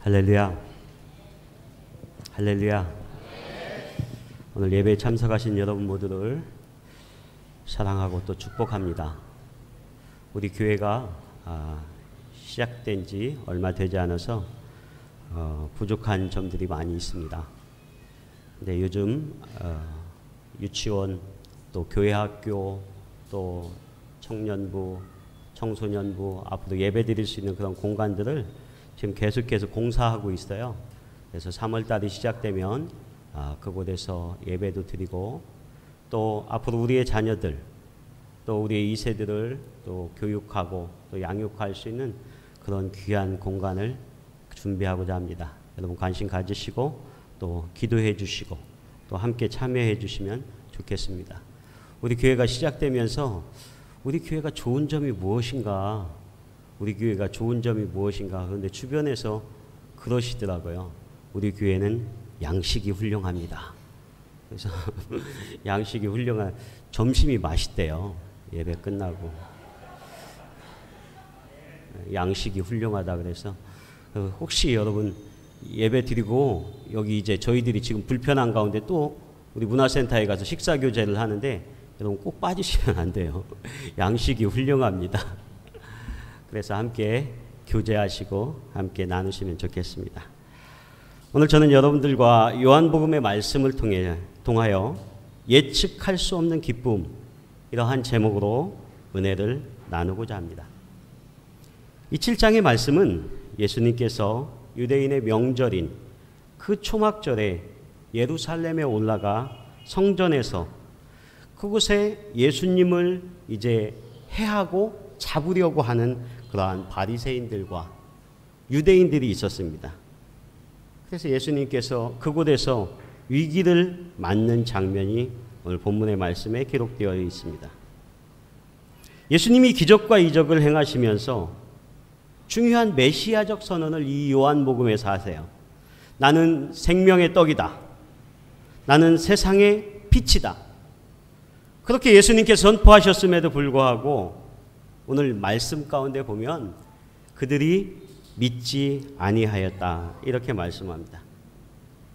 할렐루야. 할렐루야. 오늘 예배에 참석하신 여러분 모두를 사랑하고 또 축복합니다. 우리 교회가 시작된 지 얼마 되지 않아서 부족한 점들이 많이 있습니다. 근데 요즘 유치원, 또 교회학교, 또 청년부, 청소년부, 앞으로 예배 드릴 수 있는 그런 공간들을 지금 계속해서 공사하고 있어요. 그래서 3월달이 시작되면 그곳에서 예배도 드리고, 또 앞으로 우리의 자녀들, 또 우리의 2세들을 또 교육하고 또 양육할 수 있는 그런 귀한 공간을 준비하고자 합니다. 여러분 관심 가지시고 또 기도해 주시고 또 함께 참여해 주시면 좋겠습니다. 우리 교회가 시작되면서 우리 교회가 좋은 점이 무엇인가, 우리 교회가 좋은 점이 무엇인가, 그런데 주변에서 그러시더라고요. 우리 교회는 양식이 훌륭합니다. 그래서 양식이 훌륭한, 점심이 맛있대요. 예배 끝나고 양식이 훌륭하다 그래서 혹시 여러분 예배 드리고 여기 이제 저희들이 지금 불편한 가운데 또 우리 문화센터에 가서 식사 교제를 하는데 여러분 꼭 빠지시면 안 돼요. 양식이 훌륭합니다. 그래서 함께 교제하시고 함께 나누시면 좋겠습니다. 오늘 저는 여러분들과 요한복음의 말씀을 통하여 예측할 수 없는 기쁨, 이러한 제목으로 은혜를 나누고자 합니다. 이 7장의 말씀은 예수님께서 유대인의 명절인 그 초막절에 예루살렘에 올라가 성전에서 그곳에 예수님을 이제 해하고 잡으려고 하는 그러한 바리새인들과 유대인들이 있었습니다. 그래서 예수님께서 그곳에서 위기를 맞는 장면이 오늘 본문의 말씀에 기록되어 있습니다. 예수님이 기적과 이적을 행하시면서 중요한 메시아적 선언을 이 요한복음에서 하세요. 나는 생명의 떡이다. 나는 세상의 빛이다. 그렇게 예수님께서 선포하셨음에도 불구하고 오늘 말씀 가운데 보면 그들이 믿지 아니하였다, 이렇게 말씀합니다.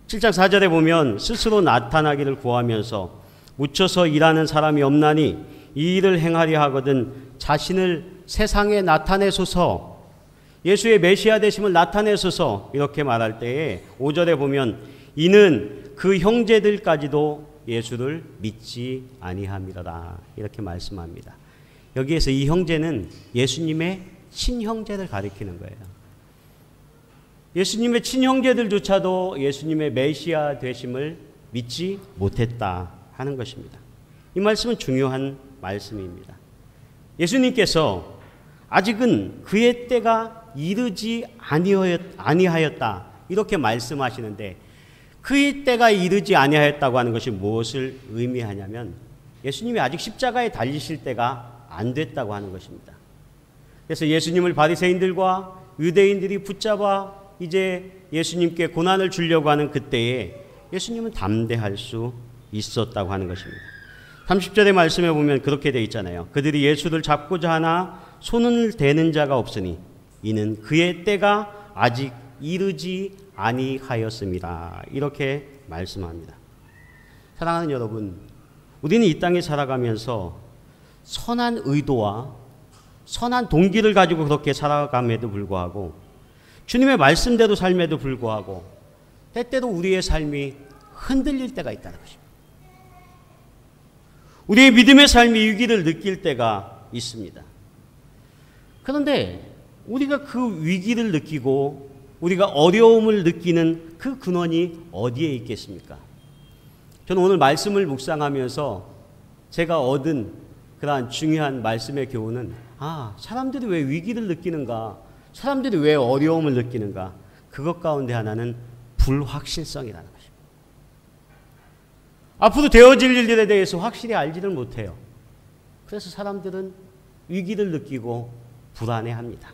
7장 4절에 보면 스스로 나타나기를 구하면서 묻혀서 일하는 사람이 없나니 이 일을 행하려 하거든 자신을 세상에 나타내소서, 예수의 메시아 되심을 나타내소서, 이렇게 말할 때에 5절에 보면 이는 그 형제들까지도 예수를 믿지 아니함이로다, 이렇게 말씀합니다. 여기에서 이 형제는 예수님의 친형제를 가리키는 거예요. 예수님의 친형제들조차도 예수님의 메시아 되심을 믿지 못했다 하는 것입니다. 이 말씀은 중요한 말씀입니다. 예수님께서 아직은 그의 때가 이르지 아니하였다, 이렇게 말씀하시는데 그의 때가 이르지 아니하였다고 하는 것이 무엇을 의미하냐면 예수님이 아직 십자가에 달리실 때가 안 됐다고 하는 것입니다. 그래서 예수님을 바리새인들과 유대인들이 붙잡아 이제 예수님께 고난을 주려고 하는 그때에 예수님은 담대할 수 있었다고 하는 것입니다. 30절의 말씀에 보면 그렇게 되어 있잖아요. 그들이 예수를 잡고자 하나 손을 대는 자가 없으니 이는 그의 때가 아직 이르지 아니하였습니다, 이렇게 말씀합니다. 사랑하는 여러분, 우리는 이 땅에 살아가면서 선한 의도와 선한 동기를 가지고 그렇게 살아감에도 불구하고 주님의 말씀대로 삶에도 불구하고 때때로 우리의 삶이 흔들릴 때가 있다는 것입니다. 우리의 믿음의 삶이 위기를 느낄 때가 있습니다. 그런데 우리가 그 위기를 느끼고 우리가 어려움을 느끼는 그 근원이 어디에 있겠습니까? 저는 오늘 말씀을 묵상하면서 제가 얻은 그러한 중요한 말씀의 교훈은 사람들이 왜 위기를 느끼는가, 사람들이 왜 어려움을 느끼는가, 그것 가운데 하나는 불확실성이라는 것입니다. 앞으로 되어질 일들에 대해서 확실히 알지를 못해요. 그래서 사람들은 위기를 느끼고 불안해합니다.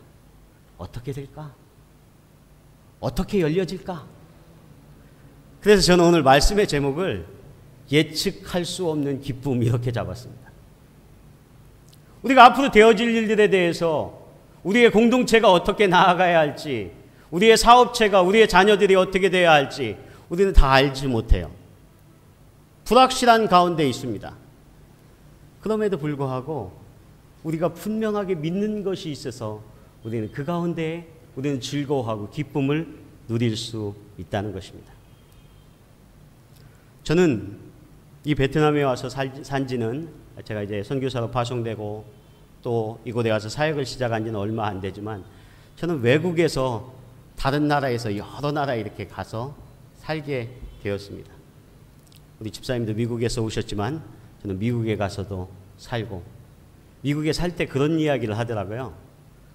어떻게 될까? 어떻게 열려질까? 그래서 저는 오늘 말씀의 제목을 예측할 수 없는 기쁨, 이렇게 잡았습니다. 우리가 앞으로 되어질 일들에 대해서 우리의 공동체가 어떻게 나아가야 할지, 우리의 사업체가, 우리의 자녀들이 어떻게 돼야 할지 우리는 다 알지 못해요. 불확실한 가운데 있습니다. 그럼에도 불구하고 우리가 분명하게 믿는 것이 있어서 우리는 그 가운데 우리는 즐거워하고 기쁨을 누릴 수 있다는 것입니다. 저는 이 베트남에 와서 산 지는 제가 이제 선교사로 파송되고 또 이곳에 와서 사역을 시작한 지는 얼마 안 되지만 저는 외국에서 다른 나라에서 여러 나라에 이렇게 가서 살게 되었습니다. 우리 집사님도 미국에서 오셨지만 저는 미국에 가서도 살고 미국에 살 때 그런 이야기를 하더라고요.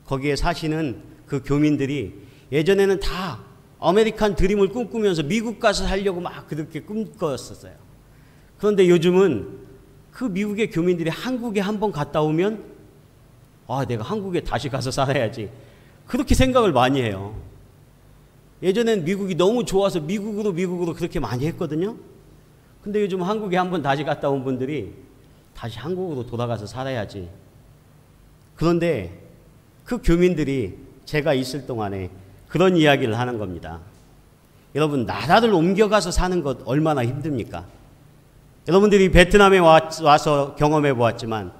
거기에 사시는 그 교민들이 예전에는 다 아메리칸 드림을 꿈꾸면서 미국 가서 살려고 막 그렇게 꿈꿨었어요. 그런데 요즘은 그 미국의 교민들이 한국에 한번 갔다 오면 내가 한국에 다시 가서 살아야지 그렇게 생각을 많이 해요. 예전엔 미국이 너무 좋아서 미국으로 그렇게 많이 했거든요. 근데 요즘 한국에 한번 다시 갔다 온 분들이 다시 한국으로 돌아가서 살아야지. 그런데 그 교민들이 제가 있을 동안에 그런 이야기를 하는 겁니다. 여러분, 나라를 옮겨가서 사는 것 얼마나 힘듭니까? 여러분들이 베트남에 와서 경험해 보았지만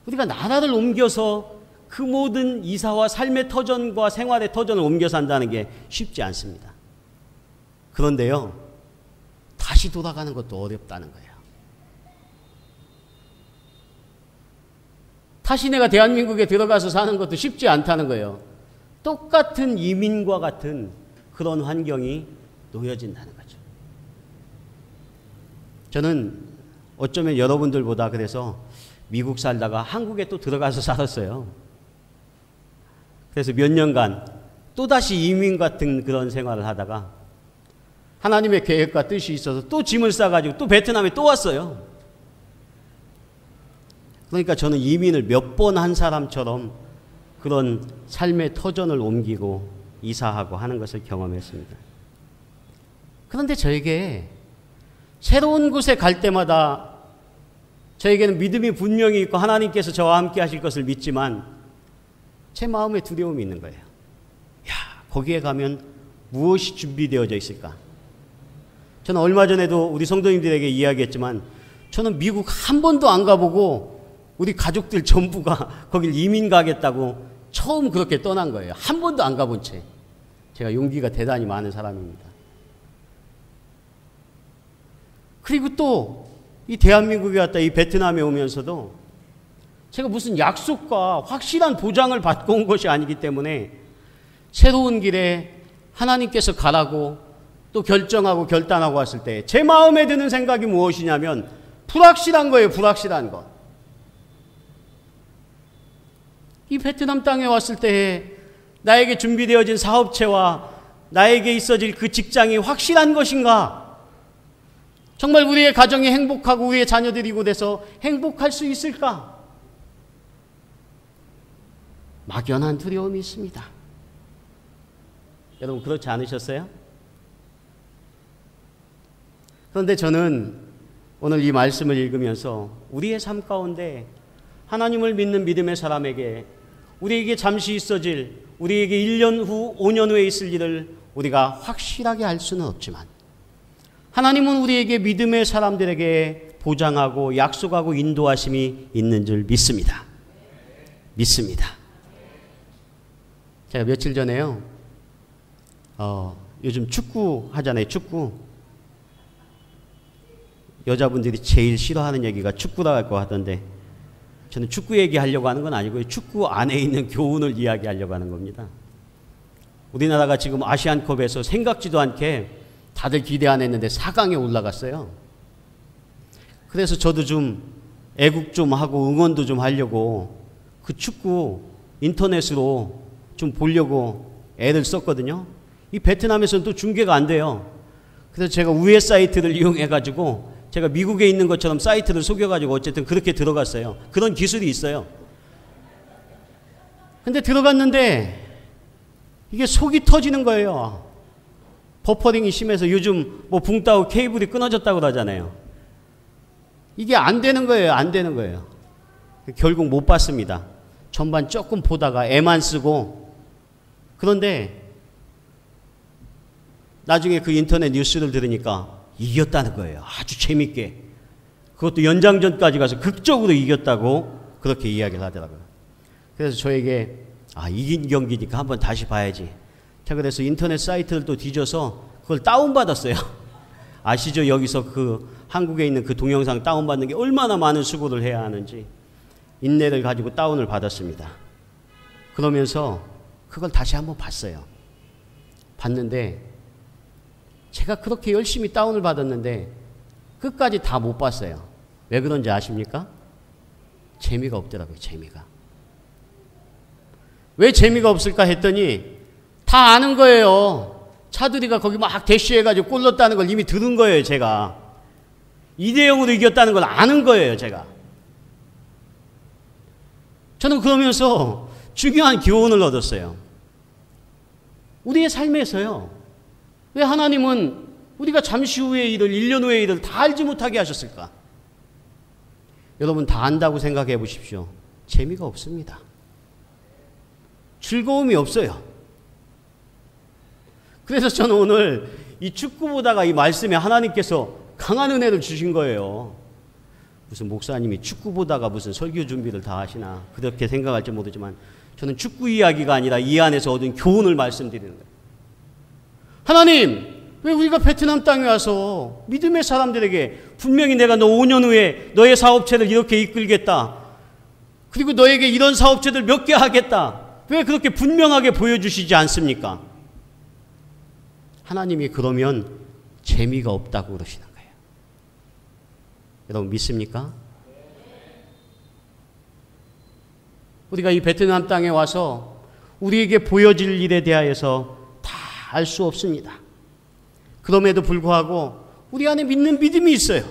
우리가 나라를 옮겨서 그 모든 이사와 삶의 터전과 생활의 터전을 옮겨 산다는 게 쉽지 않습니다. 그런데요, 다시 돌아가는 것도 어렵다는 거예요. 다시 내가 대한민국에 들어가서 사는 것도 쉽지 않다는 거예요. 똑같은 이민과 같은 그런 환경이 놓여진다는 거죠. 저는 어쩌면 여러분들보다 그래서 미국 살다가 한국에 또 들어가서 살았어요. 그래서 몇 년간 또다시 이민 같은 그런 생활을 하다가 하나님의 계획과 뜻이 있어서 또 짐을 싸가지고 또 베트남에 또 왔어요. 그러니까 저는 이민을 몇 번 한 사람처럼 그런 삶의 터전을 옮기고 이사하고 하는 것을 경험했습니다. 그런데 저에게 새로운 곳에 갈 때마다 저에게는 믿음이 분명히 있고 하나님께서 저와 함께 하실 것을 믿지만 제 마음에 두려움이 있는 거예요. 거기에 가면 무엇이 준비되어져 있을까? 저는 얼마 전에도 우리 성도님들에게 이야기했지만 저는 미국 한 번도 안 가보고 우리 가족들 전부가 거길 이민 가겠다고 처음 그렇게 떠난 거예요. 한 번도 안 가본 채. 제가 용기가 대단히 많은 사람입니다. 그리고 또 이 대한민국에 왔다 이 베트남에 오면서도 제가 무슨 약속과 확실한 보장을 받고 온 것이 아니기 때문에 새로운 길에 하나님께서 가라고 또 결정하고 결단하고 왔을 때 제 마음에 드는 생각이 무엇이냐면 불확실한 거예요. 불확실한 것. 이 베트남 땅에 왔을 때 나에게 준비되어진 사업체와 나에게 있어질 그 직장이 확실한 것인가? 정말 우리의 가정이 행복하고 우리의 자녀들이 이곳에서 행복할 수 있을까? 막연한 두려움이 있습니다. 여러분 그렇지 않으셨어요? 그런데 저는 오늘 이 말씀을 읽으면서 우리의 삶 가운데 하나님을 믿는 믿음의 사람에게 우리에게 잠시 있어질, 우리에게 1년 후, 5년 후에 있을 일을 우리가 확실하게 알 수는 없지만 하나님은 우리에게 믿음의 사람들에게 보장하고 약속하고 인도하심이 있는 줄 믿습니다. 믿습니다. 제가 며칠 전에요. 요즘 축구 하잖아요. 축구. 여자분들이 제일 싫어하는 얘기가 축구라고 하던데 저는 축구 얘기하려고 하는 건 아니고요. 축구 안에 있는 교훈을 이야기하려고 하는 겁니다. 우리나라가 지금 아시안컵에서 생각지도 않게 다들 기대 안 했는데 4강에 올라갔어요. 그래서 저도 좀 애국 좀 하고 응원도 좀 하려고 그 축구 인터넷으로 좀 보려고 애를 썼거든요. 이 베트남에서는 또 중계가 안 돼요. 그래서 제가 우회 사이트를 이용해가지고 제가 미국에 있는 것처럼 사이트를 속여가지고 어쨌든 그렇게 들어갔어요. 그런 기술이 있어요. 근데 들어갔는데 이게 속이 터지는 거예요. 버퍼링이 심해서 요즘 뭐 붕따오 케이블이 끊어졌다고 하잖아요. 이게 안 되는 거예요. 안 되는 거예요. 결국 못 봤습니다. 전반 조금 보다가 애만 쓰고. 그런데 나중에 그 인터넷 뉴스를 들으니까 이겼다는 거예요. 아주 재밌게. 그것도 연장전까지 가서 극적으로 이겼다고 그렇게 이야기를 하더라고요. 그래서 저에게 이긴 경기니까 한번 다시 봐야지. 제가 그래서 인터넷 사이트를 또 뒤져서 그걸 다운받았어요. 아시죠? 여기서 그 한국에 있는 그 동영상 다운받는 게 얼마나 많은 수고를 해야 하는지 인내를 가지고 다운을 받았습니다. 그러면서 그걸 다시 한번 봤어요. 봤는데 제가 그렇게 열심히 다운을 받았는데 끝까지 다 못 봤어요. 왜 그런지 아십니까? 재미가 없더라고요. 재미가. 왜 재미가 없을까 했더니 다 아는 거예요. 차두리가 거기 막 대쉬해가지고 골 넣었다는 걸 이미 들은 거예요. 제가 2대0으로 이겼다는 걸 아는 거예요. 제가. 저는 그러면서 중요한 교훈을 얻었어요. 우리의 삶에서요, 왜 하나님은 우리가 잠시 후의 일을, 1년 후의 일을 다 알지 못하게 하셨을까? 여러분 다 안다고 생각해 보십시오. 재미가 없습니다. 즐거움이 없어요. 그래서 저는 오늘 이 축구 보다가 이 말씀에 하나님께서 강한 은혜를 주신 거예요. 무슨 목사님이 축구 보다가 무슨 설교 준비를 다 하시나 그렇게 생각할지 모르지만 저는 축구 이야기가 아니라 이 안에서 얻은 교훈을 말씀드리는 거예요. 하나님, 왜 우리가 베트남 땅에 와서 믿음의 사람들에게 분명히 내가 너 5년 후에 너의 사업체를 이렇게 이끌겠다. 그리고 너에게 이런 사업체들 몇 개 하겠다. 왜 그렇게 분명하게 보여주시지 않습니까? 하나님이 그러면 재미가 없다고 그러시는 거예요. 여러분 믿습니까? 우리가 이 베트남 땅에 와서 우리에게 보여질 일에 대하여서 다 알 수 없습니다. 그럼에도 불구하고 우리 안에 믿는 믿음이 있어요.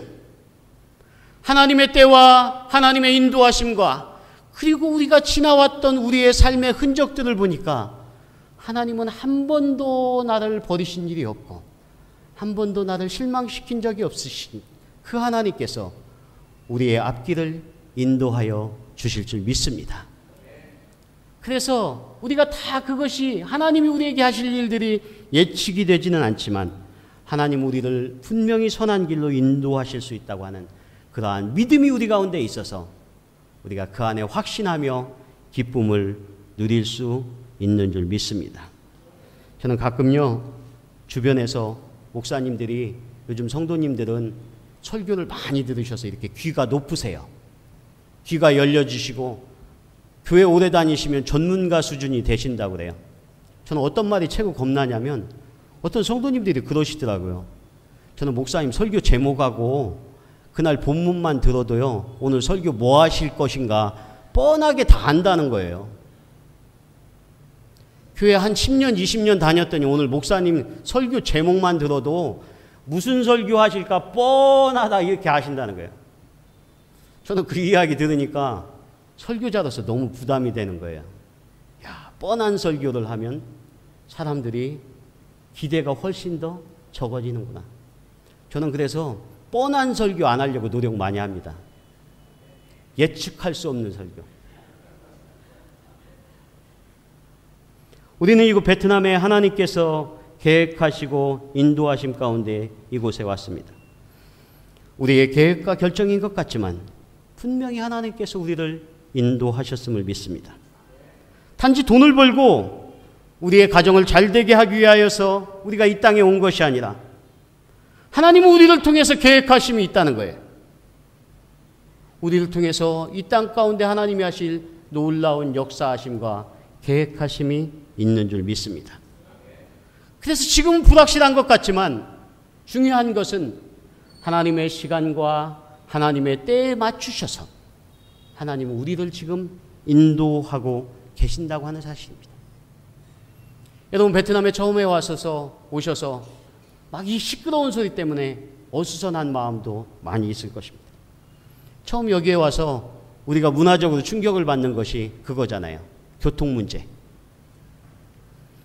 하나님의 때와 하나님의 인도하심과 그리고 우리가 지나왔던 우리의 삶의 흔적들을 보니까 하나님은 한 번도 나를 버리신 일이 없고 한 번도 나를 실망시킨 적이 없으신 그 하나님께서 우리의 앞길을 인도하여 주실 줄 믿습니다. 그래서 우리가 다 그것이 하나님이 우리에게 하실 일들이 예측이 되지는 않지만 하나님 우리를 분명히 선한 길로 인도하실 수 있다고 하는 그러한 믿음이 우리 가운데 있어서 우리가 그 안에 확신하며 기쁨을 누릴 수 있는 줄 믿습니다. 저는 가끔요 주변에서 목사님들이 요즘 성도님들은 설교를 많이 들으셔서 이렇게 귀가 높으세요. 귀가 열려지시고 교회 오래 다니시면 전문가 수준이 되신다고 그래요. 저는 어떤 말이 최고 겁나냐면 어떤 성도님들이 그러시더라고요. 저는 목사님 설교 제목하고 그날 본문만 들어도요 오늘 설교 뭐 하실 것인가 뻔하게 다 안다는 거예요. 교회 한 10년 20년 다녔더니 오늘 목사님 설교 제목만 들어도 무슨 설교 하실까 뻔하다 이렇게 하신다는 거예요. 저는 그 이야기 들으니까 설교자로서 너무 부담이 되는 거예요. 야, 뻔한 설교를 하면 사람들이 기대가 훨씬 더 적어지는구나. 저는 그래서 뻔한 설교 안 하려고 노력 많이 합니다. 예측할 수 없는 설교. 우리는 이곳 베트남에 하나님께서 계획하시고 인도하심 가운데 이곳에 왔습니다. 우리의 계획과 결정인 것 같지만 분명히 하나님께서 우리를 인도하셨음을 믿습니다. 단지 돈을 벌고 우리의 가정을 잘되게 하기 위하여서 우리가 이 땅에 온 것이 아니라 하나님은 우리를 통해서 계획하심이 있다는 거예요. 우리를 통해서 이 땅 가운데 하나님이 하실 놀라운 역사하심과 계획하심이 있는 줄 믿습니다. 그래서 지금은 불확실한 것 같지만 중요한 것은 하나님의 시간과 하나님의 때에 맞추셔서 하나님은 우리를 지금 인도하고 계신다고 하는 사실입니다. 여러분 베트남에 처음에 오셔서 막 이 시끄러운 소리 때문에 어수선한 마음도 많이 있을 것입니다. 처음 여기에 와서 우리가 문화적으로 충격을 받는 것이 그거잖아요. 교통 문제.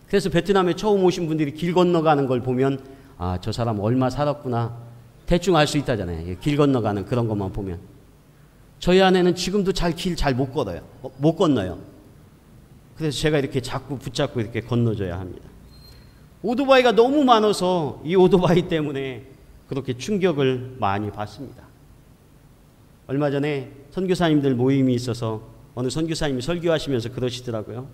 그래서 베트남에 처음 오신 분들이 길 건너가는 걸 보면 아, 저 사람 얼마 살았구나 대충 알 수 있다잖아요. 길 건너가는 그런 것만 보면. 저희 아내는 지금도 길 잘 못 걸어요. 못 건너요. 그래서 제가 이렇게 자꾸 붙잡고 이렇게 건너줘야 합니다. 오토바이가 너무 많아서 이 오토바이 때문에 그렇게 충격을 많이 받습니다. 얼마 전에 선교사님들 모임이 있어서 어느 선교사님이 설교하시면서 그러시더라고요.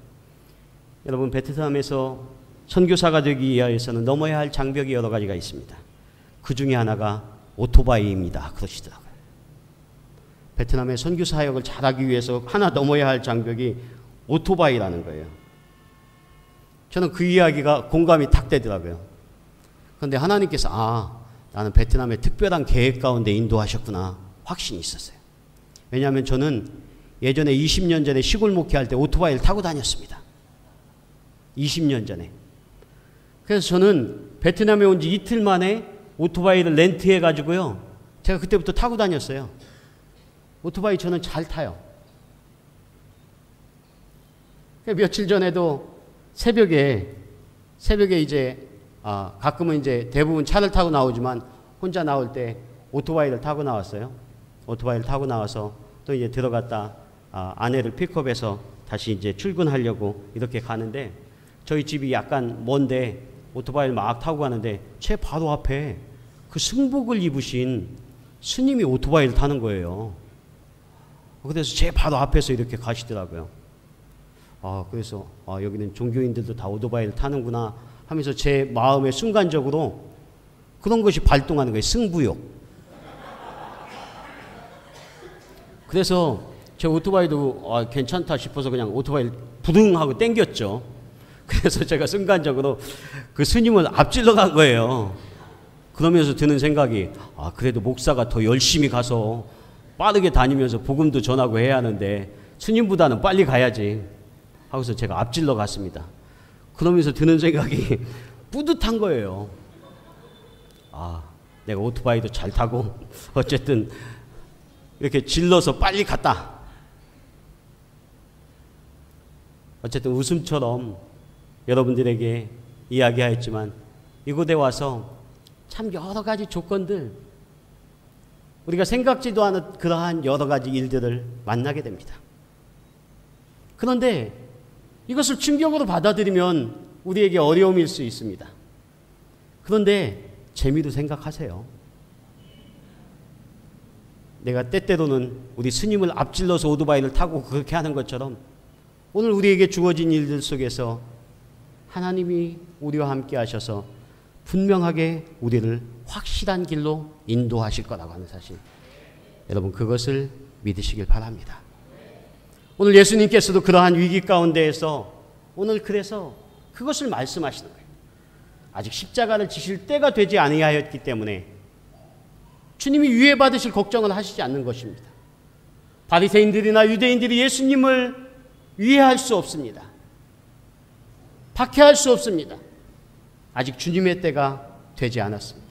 여러분, 베트남에서 선교사가 되기 위해서는 넘어야 할 장벽이 여러 가지가 있습니다. 그 중에 하나가 오토바이입니다. 그러시더라고요. 베트남의 선교 사역을 잘하기 위해서 하나 넘어야 할 장벽이 오토바이라는 거예요. 저는 그 이야기가 공감이 탁 되더라고요. 그런데 하나님께서 나는 베트남의 특별한 계획 가운데 인도하셨구나 확신이 있었어요. 왜냐하면 저는 예전에 20년 전에 시골 목회할 때 오토바이를 타고 다녔습니다. 20년 전에. 그래서 저는 베트남에 온 지 이틀 만에 오토바이를 렌트해 가지고요, 제가 그때부터 타고 다녔어요. 오토바이 저는 잘 타요. 며칠 전에도 새벽에 이제 가끔은 이제 대부분 차를 타고 나오지만 혼자 나올 때 오토바이를 타고 나왔어요. 오토바이를 타고 나와서 또 이제 들어갔다 아내를 픽업해서 다시 이제 출근하려고 이렇게 가는데, 저희 집이 약간 먼데 오토바이를 막 타고 가는데 제 바로 앞에 그 승복을 입으신 스님이 오토바이를 타는 거예요. 그래서 제 바로 앞에서 이렇게 가시더라고요. 그래서 여기는 종교인들도 다 오토바이를 타는구나 하면서 제 마음에 순간적으로 그런 것이 발동하는 거예요. 승부욕. 그래서 제 오토바이도 괜찮다 싶어서 그냥 오토바이를 부릉하고 땡겼죠. 그래서 제가 순간적으로 그 스님을 앞질러 간 거예요. 그러면서 드는 생각이, 그래도 목사가 더 열심히 가서 빠르게 다니면서 복음도 전하고 해야 하는데 스님보다는 빨리 가야지 하고서 제가 앞질러 갔습니다. 그러면서 드는 생각이 뿌듯한 거예요. 내가 오토바이도 잘 타고 어쨌든 이렇게 질러서 빨리 갔다. 어쨌든 웃음처럼 여러분들에게 이야기하였지만 이곳에 와서 참 여러 가지 조건들, 우리가 생각지도 않은 그러한 여러 가지 일들을 만나게 됩니다. 그런데 이것을 충격으로 받아들이면 우리에게 어려움일 수 있습니다. 그런데 재미로 생각하세요. 내가 때때로는 우리 스님을 앞질러서 오토바이를 타고 그렇게 하는 것처럼 오늘 우리에게 주어진 일들 속에서 하나님이 우리와 함께 하셔서 분명하게 우리를 확실한 길로 인도하실 거라고 하는 사실, 여러분 그것을 믿으시길 바랍니다. 오늘 예수님께서도 그러한 위기 가운데에서 오늘 그래서 그것을 말씀하시는 거예요. 아직 십자가를 지실 때가 되지 아니하였기 때문에 주님이 위해받으실 걱정을 하시지 않는 것입니다. 바리새인들이나 유대인들이 예수님을 위해할 수 없습니다. 박해할 수 없습니다. 아직 주님의 때가 되지 않았습니다.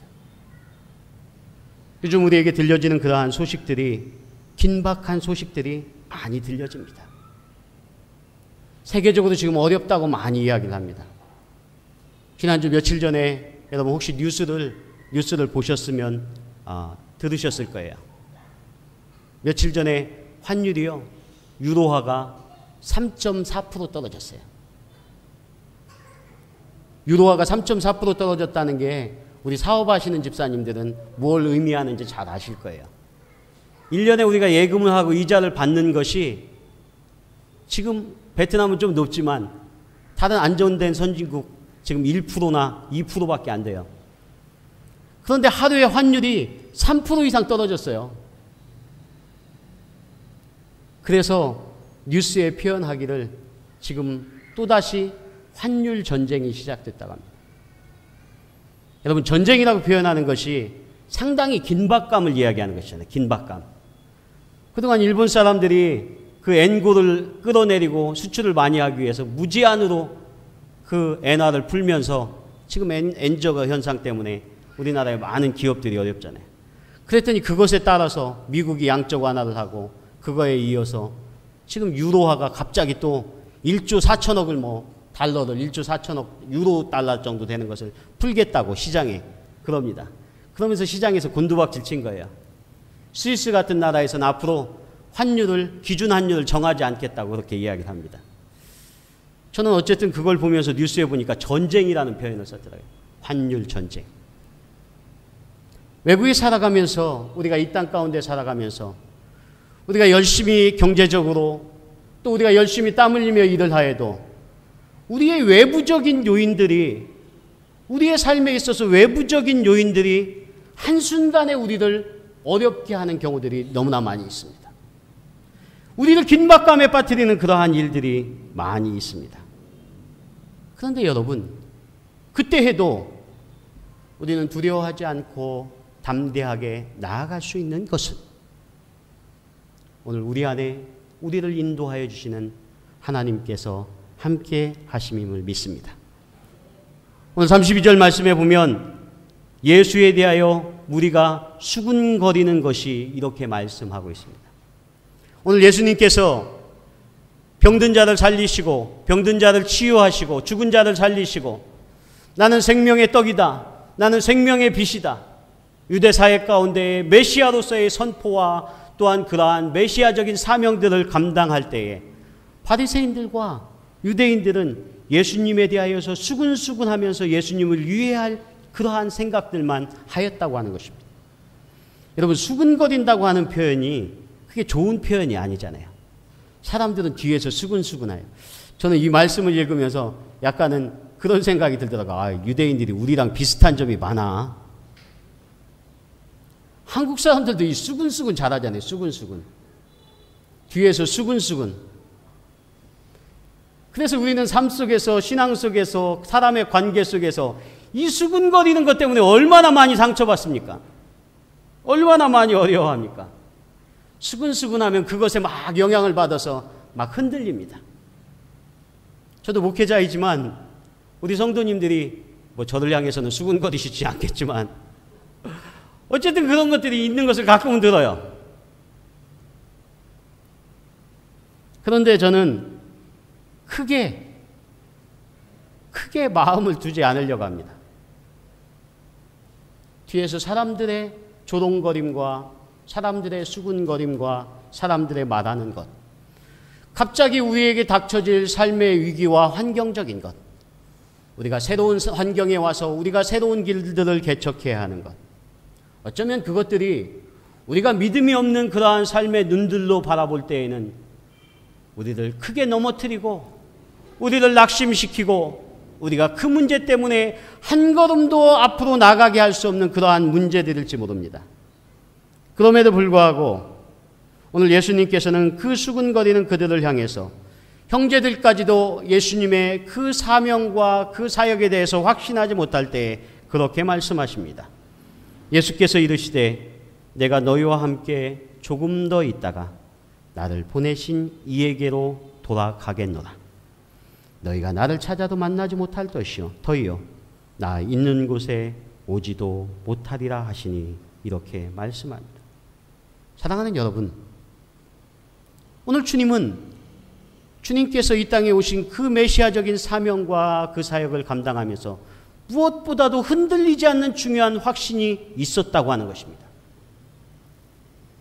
요즘 우리에게 들려지는 그러한 소식들이, 긴박한 소식들이 많이 들려집니다. 세계적으로 지금 어렵다고 많이 이야기를 합니다. 지난주 며칠 전에 여러분 혹시 뉴스를 보셨으면 들으셨을 거예요. 며칠 전에 환율이요, 유로화가 3.4% 떨어졌어요. 유로화가 3.4% 떨어졌다는 게 우리 사업하시는 집사님들은 뭘 의미하는지 잘 아실 거예요. 1년에 우리가 예금을 하고 이자를 받는 것이 지금 베트남은 좀 높지만 다른 안정된 선진국 지금 1%나 2%밖에 안 돼요. 그런데 하루에 환율이 3% 이상 떨어졌어요. 그래서 뉴스에 표현하기를 지금 또다시 환율 전쟁이 시작됐다고 합니다. 여러분, 전쟁이라고 표현하는 것이 상당히 긴박감을 이야기하는 것이잖아요. 긴박감. 그동안 일본 사람들이 그 엔고를 끌어내리고 수출을 많이 하기 위해서 무제한으로 그 엔화를 풀면서 지금 엔저거 현상 때문에 우리나라의 많은 기업들이 어렵잖아요. 그랬더니 그것에 따라서 미국이 양적 완화를 하고 그거에 이어서 지금 유로화가 갑자기 또 1조 4천억을 달러를 1조 4천억 유로 달러 정도 되는 것을 풀겠다고 시장에 그럽니다. 그러면서 시장에서 곤두박질 친 거예요. 스위스 같은 나라에서는 앞으로 기준 환율을 정하지 않겠다고 그렇게 이야기를 합니다. 저는 어쨌든 그걸 보면서 뉴스에 보니까 전쟁이라는 표현을 썼더라고요. 환율 전쟁. 외국에 살아가면서, 우리가 이 땅 가운데 살아가면서 우리가 열심히 경제적으로, 또 우리가 열심히 땀 흘리며 일을 하여도 우리의 외부적인 요인들이, 우리의 삶에 있어서 외부적인 요인들이 한순간에 우리를 어렵게 하는 경우들이 너무나 많이 있습니다. 우리를 긴박감에 빠뜨리는 그러한 일들이 많이 있습니다. 그런데 여러분, 그때 해도 우리는 두려워하지 않고 담대하게 나아갈 수 있는 것은 오늘 우리 안에 우리를 인도하여 주시는 하나님께서 함께 하심임을 믿습니다. 오늘 32절 말씀에 보면 예수에 대하여 무리가 수군거리는 것이 이렇게 말씀하고 있습니다. 오늘 예수님께서 병든 자를 살리시고 병든 자를 치유하시고 죽은 자를 살리시고 나는 생명의 떡이다, 나는 생명의 빛이다, 유대 사회 가운데 메시아로서의 선포와 또한 그러한 메시아적인 사명들을 감당할 때에 바리새인들과 유대인들은 예수님에 대하여서 수군수군하면서 예수님을 유해할 그러한 생각들만 하였다고 하는 것입니다. 여러분, 수군거린다고 하는 표현이 그게 좋은 표현이 아니잖아요. 사람들은 뒤에서 수군수군해요. 저는 이 말씀을 읽으면서 약간은 그런 생각이 들더라고요. 유대인들이 우리랑 비슷한 점이 많아. 한국 사람들도 이 수군수군 잘하잖아요. 수군수군. 뒤에서 수군수군. 그래서 우리는 삶 속에서, 신앙 속에서, 사람의 관계 속에서 이 수군거리는 것 때문에 얼마나 많이 상처받습니까? 얼마나 많이 어려워합니까? 수군수군하면 그것에 막 영향을 받아서 막 흔들립니다. 저도 목회자이지만 우리 성도님들이 뭐 저를 향해서는 수군거리시지 않겠지만 어쨌든 그런 것들이 있는 것을 가끔은 들어요. 그런데 저는 크게 마음을 두지 않으려고 합니다. 뒤에서 사람들의 조롱거림과 사람들의 수군거림과 사람들의 말하는 것, 갑자기 우리에게 닥쳐질 삶의 위기와 환경적인 것, 우리가 새로운 환경에 와서 우리가 새로운 길들을 개척해야 하는 것, 어쩌면 그것들이 우리가 믿음이 없는 그러한 삶의 눈들로 바라볼 때에는 우리를 크게 넘어뜨리고 우리를 낙심시키고 우리가 그 문제 때문에 한 걸음도 앞으로 나가게 할 수 없는 그러한 문제들일지 모릅니다. 그럼에도 불구하고 오늘 예수님께서는 그 수군거리는 그들을 향해서 형제들까지도 예수님의 그 사명과 그 사역에 대해서 확신하지 못할 때에 그렇게 말씀하십니다. 예수께서 이르시되 내가 너희와 함께 조금 더 있다가 나를 보내신 이에게로 돌아가겠노라. 너희가 나를 찾아도 만나지 못할 것이요 더이요 나 있는 곳에 오지도 못하리라 하시니 이렇게 말씀합니다. 사랑하는 여러분, 오늘 주님께서 이 땅에 오신 그 메시아적인 사명과 그 사역을 감당하면서 무엇보다도 흔들리지 않는 중요한 확신이 있었다고 하는 것입니다.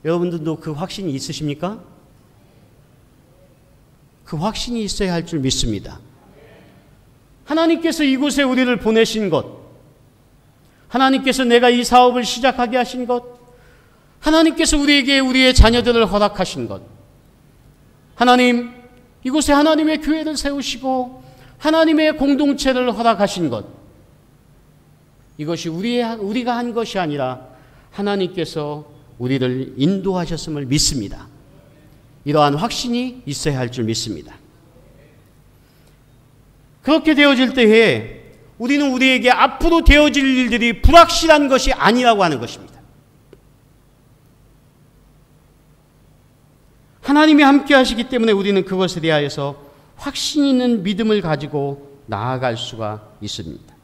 여러분들도 그 확신이 있으십니까? 그 확신이 있어야 할 줄 믿습니다. 하나님께서 이곳에 우리를 보내신 것, 하나님께서 내가 이 사업을 시작하게 하신 것, 하나님께서 우리에게 우리의 자녀들을 허락하신 것, 하나님, 이곳에 하나님의 교회를 세우시고 하나님의 공동체를 허락하신 것, 이것이 우리가 한 것이 아니라 하나님께서 우리를 인도하셨음을 믿습니다. 이러한 확신이 있어야 할 줄 믿습니다. 그렇게 되어질 때에 우리는 우리에게 앞으로 되어질 일들이 불확실한 것이 아니라고 하는 것입니다. 하나님이 함께 하시기 때문에 우리는 그것에 대하여서 확신 있는 믿음을 가지고 나아갈 수가 있습니다.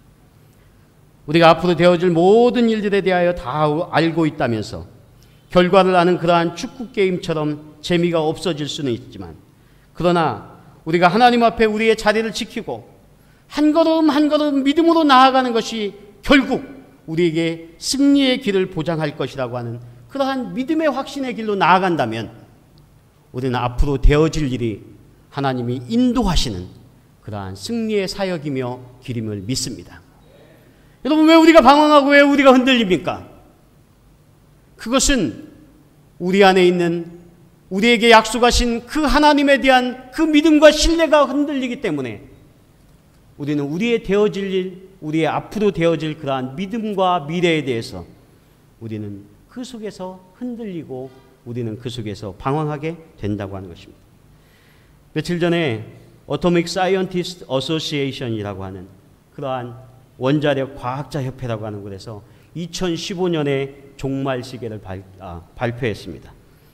우리가 앞으로 되어질 모든 일들에 대하여 다 알고 있다면서 결과를 아는 그러한 축구 게임처럼 재미가 없어질 수는 있지만, 그러나 우리가 하나님 앞에 우리의 자리를 지키고 한 걸음 한 걸음 믿음으로 나아가는 것이 결국 우리에게 승리의 길을 보장할 것이라고 하는 그러한 믿음의 확신의 길로 나아간다면 우리는 앞으로 되어질 일이 하나님이 인도하시는 그러한 승리의 사역이며 길임을 믿습니다. 여러분, 왜 우리가 방황하고 왜 우리가 흔들립니까? 그것은 우리 안에 있는 우리에게 약속하신 그 하나님에 대한 그 믿음과 신뢰가 흔들리기 때문에 우리는 우리의 되어질 일, 우리의 앞으로 되어질 그러한 믿음과 미래에 대해서 우리는 그 속에서 흔들리고 우리는 그 속에서 방황하게 된다고 하는 것입니다. 며칠 전에 Atomic Scientist Association이라고 하는 그러한 원자력 과학자 협회라고 하는 곳에서 2015년에 종말 시계를 발표했습니다.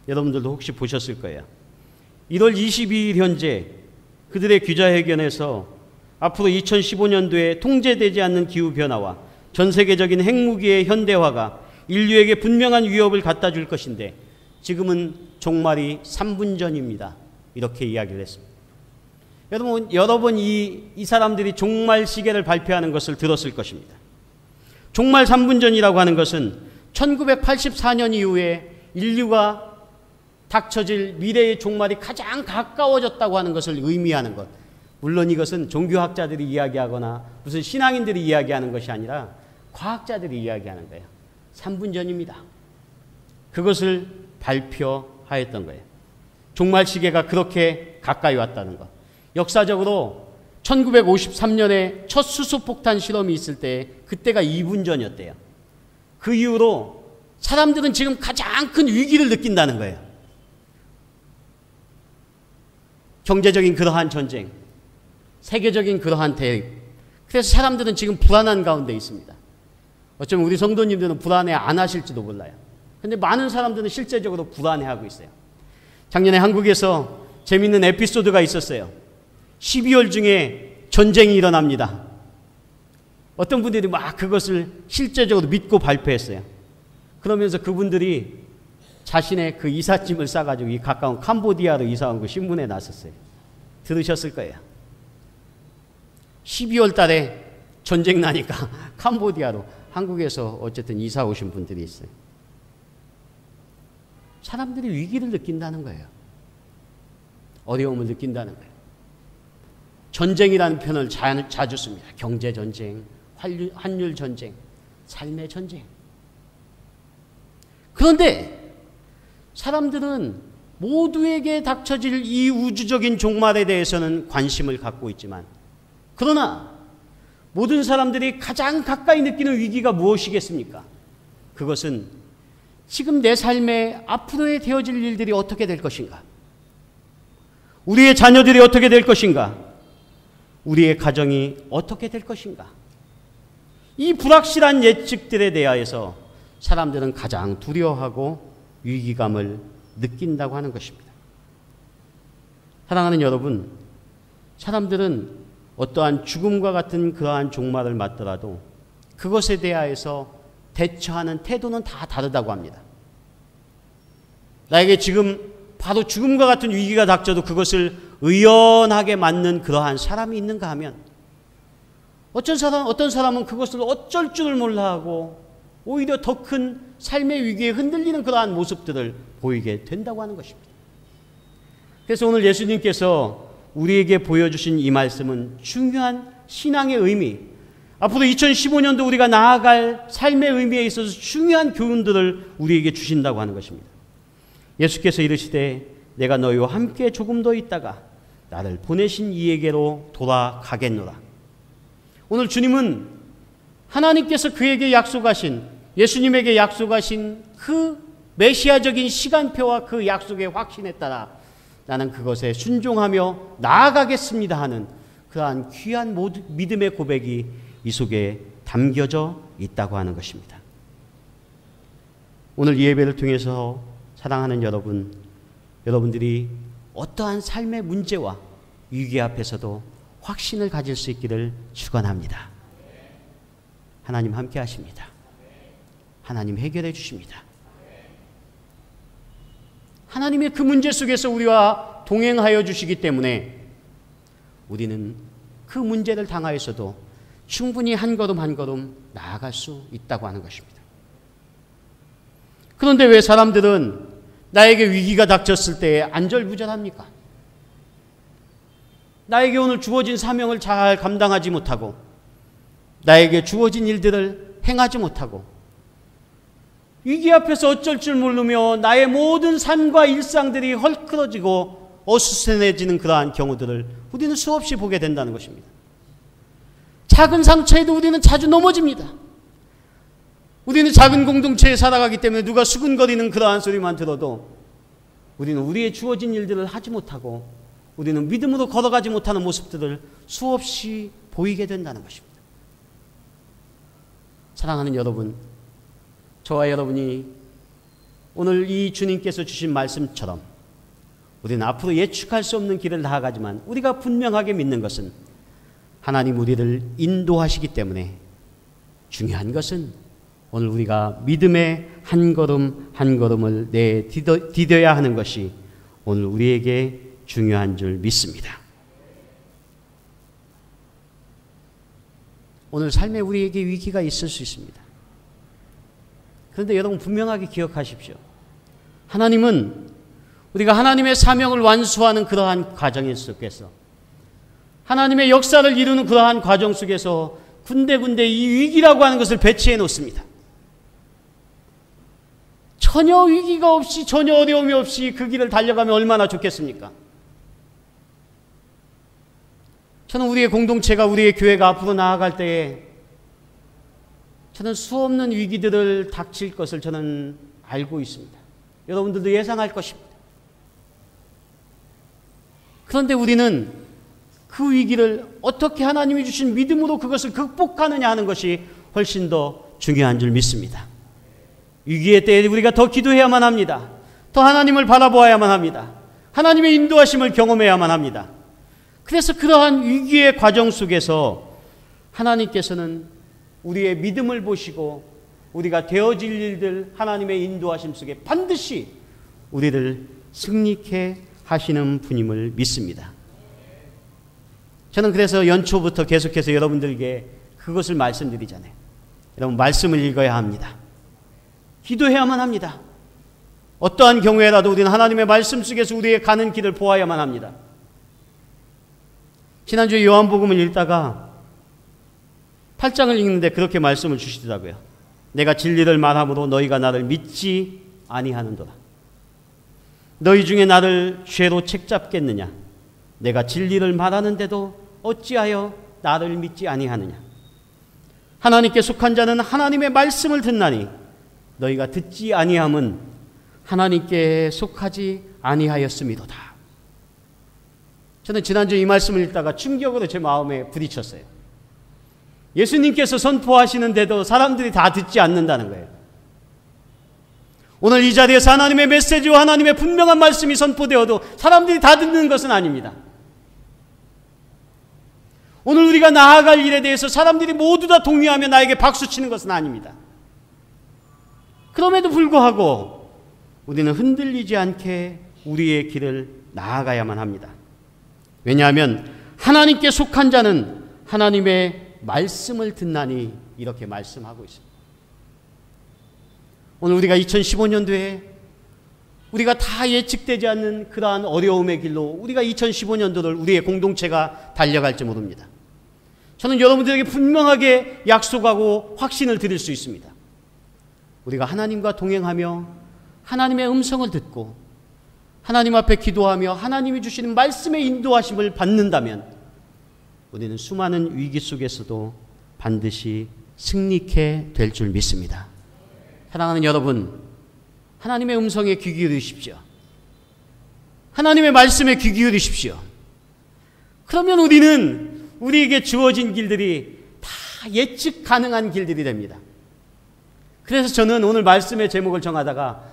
여러분들도 혹시 보셨을 거예요. 1월 22일 현재 그들의 기자회견에서 앞으로 2015년도에 통제되지 않는 기후변화와 전 세계적인 핵무기의 현대화가 인류에게 분명한 위협을 갖다 줄 것인데 지금은 종말이 3분 전입니다. 이렇게 이야기를 했습니다. 여러 번 이 사람들이 종말 시계를 발표하는 것을 들었을 것입니다. 종말 3분 전이라고 하는 것은 1984년 이후에 인류가 닥쳐질 미래의 종말이 가장 가까워졌다고 하는 것을 의미하는 것. 물론 이것은 종교학자들이 이야기하거나 무슨 신앙인들이 이야기하는 것이 아니라 과학자들이 이야기하는 거예요. 3분 전입니다. 그것을 발표하였던 거예요. 종말 시계가 그렇게 가까이 왔다는 것. 역사적으로 1953년에 첫 수소폭탄 실험이 있을 때 그때가 2분 전이었대요. 그 이후로 사람들은 지금 가장 큰 위기를 느낀다는 거예요. 경제적인 그러한 전쟁, 세계적인 그러한 대립. 그래서 사람들은 지금 불안한 가운데 있습니다. 어쩌면 우리 성도님들은 불안해 안 하실지도 몰라요. 그런데 많은 사람들은 실제적으로 불안해하고 있어요. 작년에 한국에서 재미있는 에피소드가 있었어요. 12월 중에 전쟁이 일어납니다. 어떤 분들이 막 그것을 실제적으로 믿고 발표했어요. 그러면서 그분들이 자신의 그 이삿짐을 싸가지고 이 가까운 캄보디아로 이사 온 거 신문에 났었어요. 들으셨을 거예요. 12월 달에 전쟁 나니까 캄보디아로 한국에서 어쨌든 이사 오신 분들이 있어요. 사람들이 위기를 느낀다는 거예요. 어려움을 느낀다는 거예요. 전쟁이라는 표현을 자주 씁니다. 경제전쟁, 환율전쟁, 삶의 전쟁. 그런데 사람들은 모두에게 닥쳐질 이 우주적인 종말에 대해서는 관심을 갖고 있지만 그러나 모든 사람들이 가장 가까이 느끼는 위기가 무엇이겠습니까? 그것은 지금 내 삶에 앞으로의 되어질 일들이 어떻게 될 것인가? 우리의 자녀들이 어떻게 될 것인가? 우리의 가정이 어떻게 될 것인가? 이 불확실한 예측들에 대하여서 사람들은 가장 두려워하고 위기감을 느낀다고 하는 것입니다. 사랑하는 여러분, 사람들은 어떠한 죽음과 같은 그러한 종말을 맞더라도 그것에 대하여서 대처하는 태도는 다 다르다고 합니다. 나에게 지금 바로 죽음과 같은 위기가 닥쳐도 그것을 의연하게 맞는 그러한 사람이 있는가 하면 어떤 사람은 그것을 어쩔 줄을 몰라 하고 오히려 더 큰 삶의 위기에 흔들리는 그러한 모습들을 보이게 된다고 하는 것입니다. 그래서 오늘 예수님께서 우리에게 보여주신 이 말씀은 중요한 신앙의 의미, 앞으로 2015년도 우리가 나아갈 삶의 의미에 있어서 중요한 교훈들을 우리에게 주신다고 하는 것입니다. 예수께서 이르시되 내가 너희와 함께 조금 더 있다가 나를 보내신 이에게로 돌아가겠노라. 오늘 주님은 하나님께서 그에게 약속하신, 예수님에게 약속하신 그 메시아적인 시간표와 그 약속의 확신에 따라 나는 그것에 순종하며 나아가겠습니다 하는 그러한 귀한 믿음의 고백이 이 속에 담겨져 있다고 하는 것입니다. 오늘 이 예배를 통해서 사랑하는 여러분들이 어떠한 삶의 문제와 위기 앞에서도 확신을 가질 수 있기를 축원합니다. 하나님 함께 하십니다. 하나님 해결해 주십니다. 하나님의 그 문제 속에서 우리와 동행하여 주시기 때문에 우리는 그 문제를 당하여서도 충분히 한 걸음 한 걸음 나아갈 수 있다고 하는 것입니다. 그런데 왜 사람들은 나에게 위기가 닥쳤을 때 안절부절합니까? 나에게 오늘 주어진 사명을 잘 감당하지 못하고 나에게 주어진 일들을 행하지 못하고 위기 앞에서 어쩔 줄 모르며 나의 모든 삶과 일상들이 헐크러지고 어수선해지는 그러한 경우들을 우리는 수없이 보게 된다는 것입니다. 작은 상처에도 우리는 자주 넘어집니다. 우리는 작은 공동체에 살아가기 때문에 누가 수근거리는 그러한 소리만 들어도 우리는 우리의 주어진 일들을 하지 못하고 우리는 믿음으로 걸어가지 못하는 모습들을 수없이 보이게 된다는 것입니다. 사랑하는 여러분, 저와 여러분이 오늘 이 주님께서 주신 말씀처럼 우리는 앞으로 예측할 수 없는 길을 나아가지만 우리가 분명하게 믿는 것은 하나님 우리를 인도하시기 때문에 중요한 것은 오늘 우리가 믿음의 한 걸음 한 걸음을 디뎌야 하는 것이 오늘 우리에게 중요한 줄 믿습니다. 오늘 삶에 우리에게 위기가 있을 수 있습니다. 그런데 여러분 분명하게 기억하십시오. 하나님은 우리가 하나님의 사명을 완수하는 그러한 과정 속에서 하나님의 역사를 이루는 그러한 과정 속에서 군데군데 이 위기라고 하는 것을 배치해 놓습니다. 전혀 위기가 없이 전혀 어려움이 없이 그 길을 달려가면 얼마나 좋겠습니까? 저는 우리의 공동체가 우리의 교회가 앞으로 나아갈 때에 저는 수없는 위기들을 닥칠 것을 저는 알고 있습니다. 여러분들도 예상할 것입니다. 그런데 우리는 그 위기를 어떻게 하나님이 주신 믿음으로 그것을 극복하느냐 하는 것이 훨씬 더 중요한 줄 믿습니다. 위기의 때에 우리가 더 기도해야만 합니다. 더 하나님을 바라보아야만 합니다. 하나님의 인도하심을 경험해야만 합니다. 그래서 그러한 위기의 과정 속에서 하나님께서는 우리의 믿음을 보시고 우리가 되어질 일들 하나님의 인도하심 속에 반드시 우리를 승리케 하시는 분임을 믿습니다. 저는 그래서 연초부터 계속해서 여러분들에게 그것을 말씀드리잖아요. 여러분 말씀을 읽어야 합니다. 기도해야만 합니다. 어떠한 경우에라도 우리는 하나님의 말씀 속에서 우리의 가는 길을 보아야만 합니다. 지난주에 요한복음을 읽다가 8장을 읽는데 그렇게 말씀을 주시더라고요. 내가 진리를 말함으로 너희가 나를 믿지 아니하는도다. 너희 중에 나를 죄로 책잡겠느냐? 내가 진리를 말하는데도 어찌하여 나를 믿지 아니하느냐? 하나님께 속한 자는 하나님의 말씀을 듣나니 너희가 듣지 아니함은 하나님께 속하지 아니하였음이도다. 저는 지난주 이 말씀을 읽다가 충격으로 제 마음에 부딪혔어요. 예수님께서 선포하시는데도 사람들이 다 듣지 않는다는 거예요. 오늘 이 자리에서 하나님의 메시지와 하나님의 분명한 말씀이 선포되어도 사람들이 다 듣는 것은 아닙니다. 오늘 우리가 나아갈 일에 대해서 사람들이 모두 다 동의하며 나에게 박수치는 것은 아닙니다. 그럼에도 불구하고 우리는 흔들리지 않게 우리의 길을 나아가야만 합니다. 왜냐하면 하나님께 속한 자는 하나님의 말씀을 듣나니 이렇게 말씀하고 있습니다. 오늘 우리가 2015년도에 우리가 다 예측되지 않는 그러한 어려움의 길로 우리가 2015년도를 우리의 공동체가 달려갈지 모릅니다. 저는 여러분들에게 분명하게 약속하고 확신을 드릴 수 있습니다. 우리가 하나님과 동행하며 하나님의 음성을 듣고 하나님 앞에 기도하며 하나님이 주시는 말씀의 인도하심을 받는다면 우리는 수많은 위기 속에서도 반드시 승리케 될 줄 믿습니다. 사랑하는 여러분, 하나님의 음성에 귀 기울이십시오. 하나님의 말씀에 귀 기울이십시오. 그러면 우리는 우리에게 주어진 길들이 다 예측 가능한 길들이 됩니다. 그래서 저는 오늘 말씀의 제목을 정하다가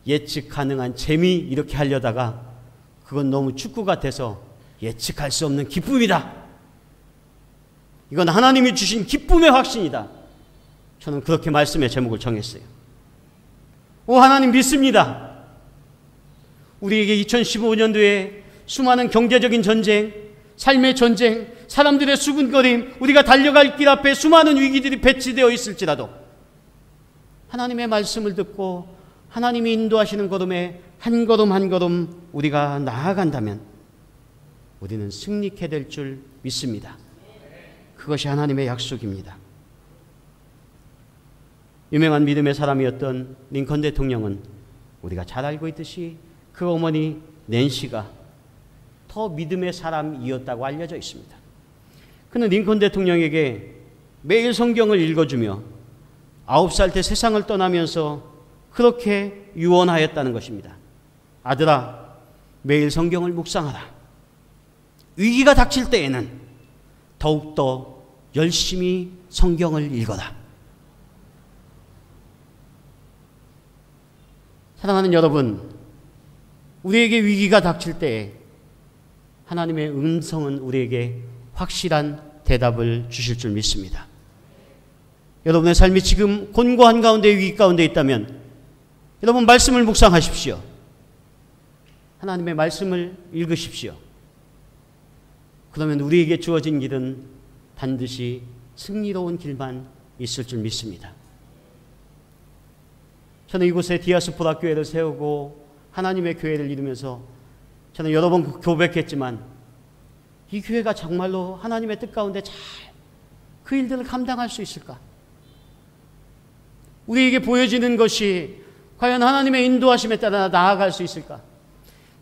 예측 가능한 재미 이렇게 하려다가 그건 너무 축구 같아서 예측할 수 없는 기쁨이다. 이건 하나님이 주신 기쁨의 확신이다. 저는 그렇게 말씀의 제목을 정했어요. 오, 하나님 믿습니다. 우리에게 2015년도에 수많은 경제적인 전쟁, 삶의 전쟁, 사람들의 수군거림, 우리가 달려갈 길 앞에 수많은 위기들이 배치되어 있을지라도 하나님의 말씀을 듣고 하나님이 인도하시는 걸음에 한 걸음 한 걸음 우리가 나아간다면 우리는 승리케 될 줄 믿습니다. 그것이 하나님의 약속입니다. 유명한 믿음의 사람이었던 링컨 대통령은 우리가 잘 알고 있듯이 그 어머니 낸시가 더 믿음의 사람이었다고 알려져 있습니다. 그는 링컨 대통령에게 매일 성경을 읽어주며 9살 때 세상을 떠나면서 그렇게 유언하였다는 것입니다. 아들아, 매일 성경을 묵상하라. 위기가 닥칠 때에는 더욱더 열심히 성경을 읽어라. 사랑하는 여러분, 우리에게 위기가 닥칠 때에 하나님의 음성은 우리에게 확실한 대답을 주실 줄 믿습니다. 여러분의 삶이 지금 곤고한 가운데 위기 가운데 있다면 여러분 말씀을 묵상하십시오. 하나님의 말씀을 읽으십시오. 그러면 우리에게 주어진 길은 반드시 승리로운 길만 있을 줄 믿습니다. 저는 이곳에 디아스포라 교회를 세우고 하나님의 교회를 이루면서 저는 여러 번 고백했지만 이 교회가 정말로 하나님의 뜻 가운데 잘 그 일들을 감당할 수 있을까? 우리에게 보여지는 것이 과연 하나님의 인도하심에 따라 나아갈 수 있을까?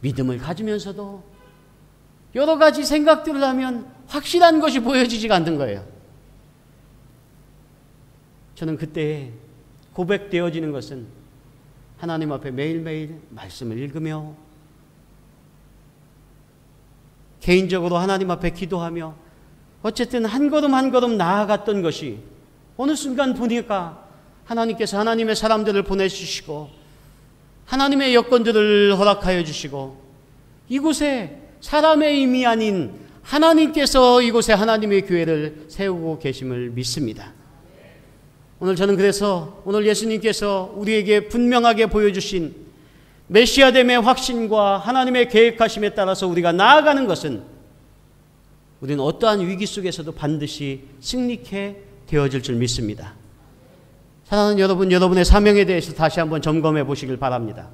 믿음을 가지면서도 여러 가지 생각들을 하면 확실한 것이 보여지지가 않는 거예요. 저는 그때 고백되어지는 것은 하나님 앞에 매일매일 말씀을 읽으며 개인적으로 하나님 앞에 기도하며 어쨌든 한 걸음 한 걸음 나아갔던 것이 어느 순간 보니까 하나님께서 하나님의 사람들을 보내주시고 하나님의 여건들을 허락하여 주시고 이곳에 사람의 힘이 아닌 하나님께서 이곳에 하나님의 교회를 세우고 계심을 믿습니다. 오늘 저는 그래서 오늘 예수님께서 우리에게 분명하게 보여주신 메시아됨의 확신과 하나님의 계획하심에 따라서 우리가 나아가는 것은 우리는 어떠한 위기 속에서도 반드시 승리케 되어질 줄 믿습니다. 사랑하는 여러분, 여러분의 사명에 대해서 다시 한번 점검해 보시길 바랍니다.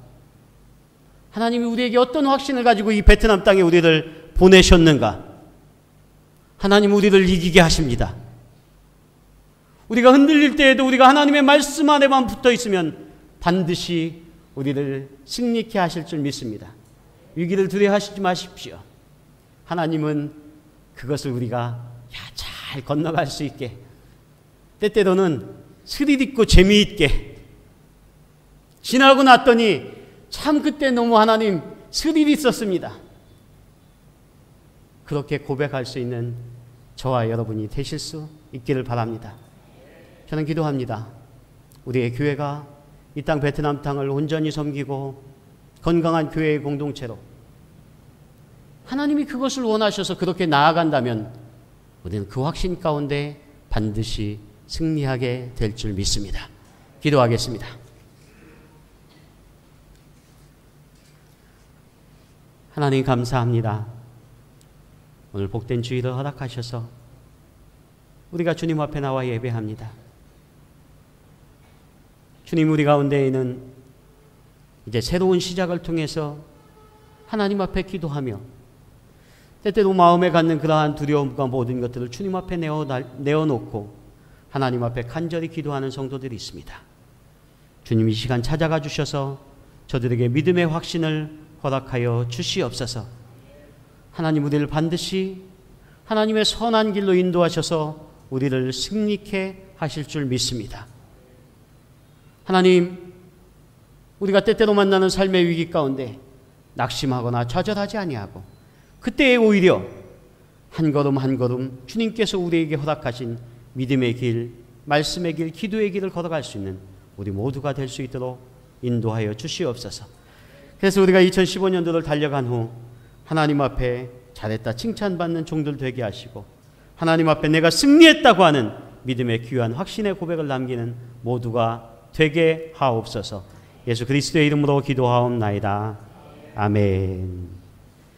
하나님이 우리에게 어떤 확신을 가지고 이 베트남 땅에 우리를 보내셨는가? 하나님 우리를 이기게 하십니다. 우리가 흔들릴 때에도 우리가 하나님의 말씀 안에만 붙어 있으면 반드시 우리를 승리케 하실 줄 믿습니다. 위기를 두려워하시지 마십시오. 하나님은 그것을 우리가 잘 건너갈 수 있게, 때때로는 스릴 있고 재미있게, 지나고 났더니 참 그때 너무 하나님 스릴이 있었습니다. 그렇게 고백할 수 있는 저와 여러분이 되실 수 있기를 바랍니다. 저는 기도합니다. 우리의 교회가 이 땅 베트남 땅을 온전히 섬기고 건강한 교회의 공동체로 하나님이 그것을 원하셔서 그렇게 나아간다면 우리는 그 확신 가운데 반드시 승리하게 될 줄 믿습니다. 기도하겠습니다. 하나님 감사합니다. 오늘 복된 주일을 허락하셔서 우리가 주님 앞에 나와 예배합니다. 주님, 우리 가운데에는 이제 새로운 시작을 통해서 하나님 앞에 기도하며 때때로 마음에 갖는 그러한 두려움과 모든 것들을 주님 앞에 내어놓고 하나님 앞에 간절히 기도하는 성도들이 있습니다. 주님, 이 시간 찾아가 주셔서 저들에게 믿음의 확신을 허락하여 주시옵소서. 하나님, 우리를 반드시 하나님의 선한 길로 인도하셔서 우리를 승리케 하실 줄 믿습니다. 하나님, 우리가 때때로 만나는 삶의 위기 가운데 낙심하거나 좌절하지 아니하고 그때에 오히려 한 걸음 한 걸음 주님께서 우리에게 허락하신 믿음의 길, 말씀의 길, 기도의 길을 걸어갈 수 있는 우리 모두가 될 수 있도록 인도하여 주시옵소서. 그래서 우리가 2015년도를 달려간 후 하나님 앞에 잘했다 칭찬받는 종들 되게 하시고 하나님 앞에 내가 승리했다고 하는 믿음의 귀한 확신의 고백을 남기는 모두가 되게 하옵소서. 예수 그리스도의 이름으로 기도하옵나이다. 아멘.